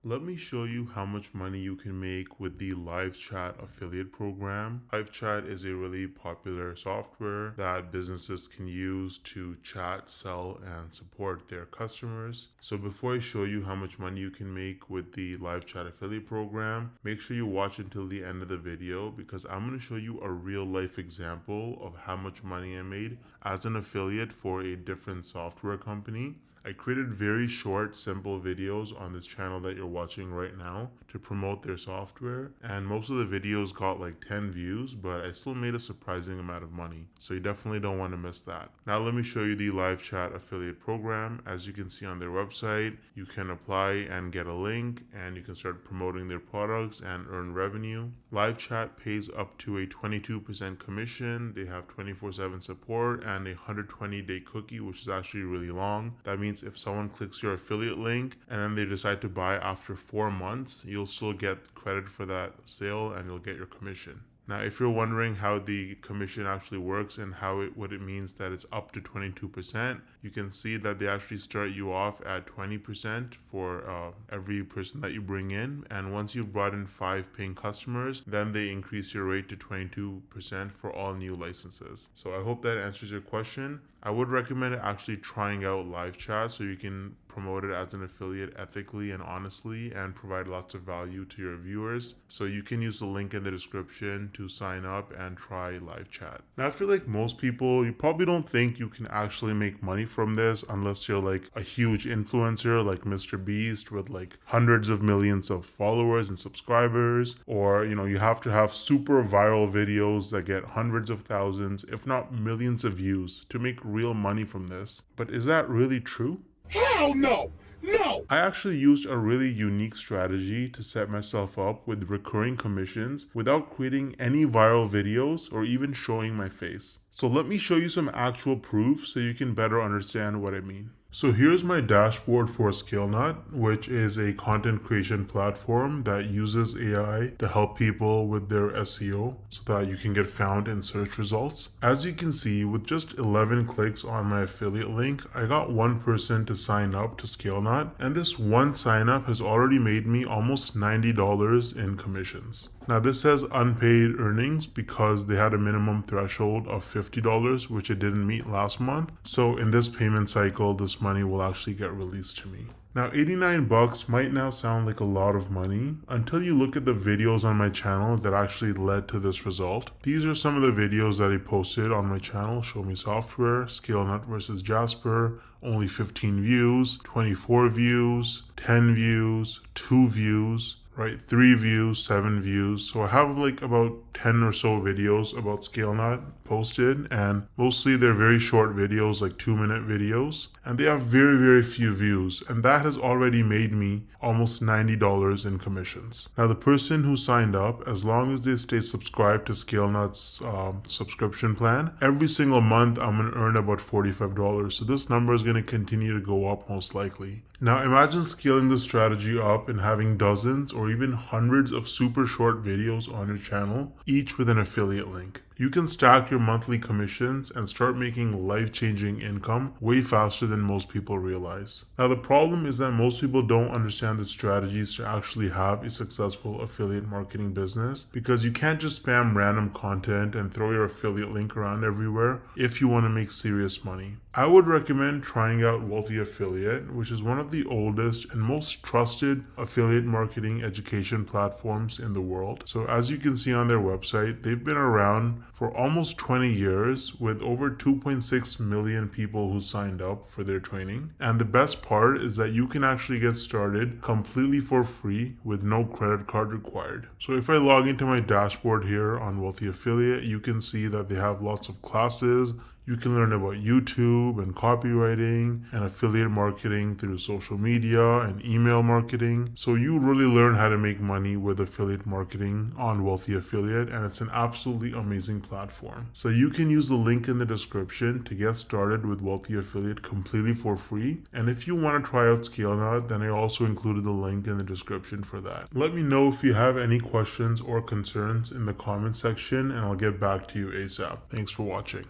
Let me show you how much money you can make with the LiveChat affiliate program. LiveChat is a really popular software that businesses can use to chat, sell, and support their customers. So before I show you how much money you can make with the LiveChat affiliate program, make sure you watch until the end of the video because I'm going to show you a real life example of how much money I made as an affiliate for a different software company. I created very short, simple videos on this channel that you're watching right now to promote their software. And most of the videos got like 10 views, but I still made a surprising amount of money. So you definitely don't want to miss that. Now let me show you the live chat affiliate program. As you can see on their website, you can apply and get a link and you can start promoting their products and earn revenue. Live chat pays up to a 22% commission. They have 24/7 support and a 120-day cookie, which is actually really long. That means if someone clicks your affiliate link and then they decide to buy after 4 months, you'll still get credit for that sale and you'll get your commission. Now, if you're wondering how the commission actually works and what it means that it's up to 22%, you can see that they actually start you off at 20% for every person that you bring in. And once you've brought in 5 paying customers, then they increase your rate to 22% for all new licenses. So I hope that answers your question. I would recommend actually trying out live chat so you can promote it as an affiliate ethically and honestly and provide lots of value to your viewers. So you can use the link in the description to sign up and try live chat. Now, I feel like most people, you probably don't think you can actually make money from this unless you're like a huge influencer like Mr. Beast with like hundreds of millions of followers and subscribers, or you have to have super viral videos that get hundreds of thousands, if not millions of views to make real money from this. But is that really true? Hell no! No! I actually used a really unique strategy to set myself up with recurring commissions without creating any viral videos or even showing my face. So let me show you some actual proof so you can better understand what I mean. So here's my dashboard for ScaleNut, which is a content creation platform that uses AI to help people with their SEO so that you can get found in search results. As you can see, with just 11 clicks on my affiliate link, I got one person to sign up to ScaleNut, and this one sign up has already made me almost $90 in commissions. Now this says unpaid earnings because they had a minimum threshold of $50, which it didn't meet last month. So in this payment cycle, this money will actually get released to me. Now 89 bucks might now sound like a lot of money until you look at the videos on my channel that actually led to this result. These are some of the videos that I posted on my channel: Show Me Software, ScaleNut versus Jasper, only 15 views, 24 views, 10 views, 2 views, right? 3 views, 7 views. So I have like about 10 or so videos about ScaleNut posted, and mostly they're very short videos, like 2-minute videos, and they have very, very few views, and that has already made me almost $90 in commissions. Now the person who signed up, as long as they stay subscribed to ScaleNut's subscription plan, every single month I'm going to earn about $45. So this number is going to continue to go up most likely. Now imagine scaling this strategy up and having dozens or even hundreds of super short videos on your channel, each with an affiliate link. You can stack your monthly commissions and start making life-changing income way faster than most people realize. Now the problem is that most people don't understand the strategies to actually have a successful affiliate marketing business, because you can't just spam random content and throw your affiliate link around everywhere if you want to make serious money. I would recommend trying out Wealthy Affiliate, which is one of the oldest and most trusted affiliate marketing education platforms in the world. So as you can see on their website, they've been around for almost 20 years with over 2.6 million people who signed up for their training. And the best part is that you can actually get started completely for free with no credit card required. So if I log into my dashboard here on Wealthy Affiliate, you can see that they have lots of classes. You can learn about YouTube and copywriting and affiliate marketing through social media and email marketing. So you really learn how to make money with affiliate marketing on Wealthy Affiliate, and it's an absolutely amazing platform. So you can use the link in the description to get started with Wealthy Affiliate completely for free. And if you want to try out ScaleNut, then I also included the link in the description for that. Let me know if you have any questions or concerns in the comment section, and I'll get back to you ASAP. Thanks for watching.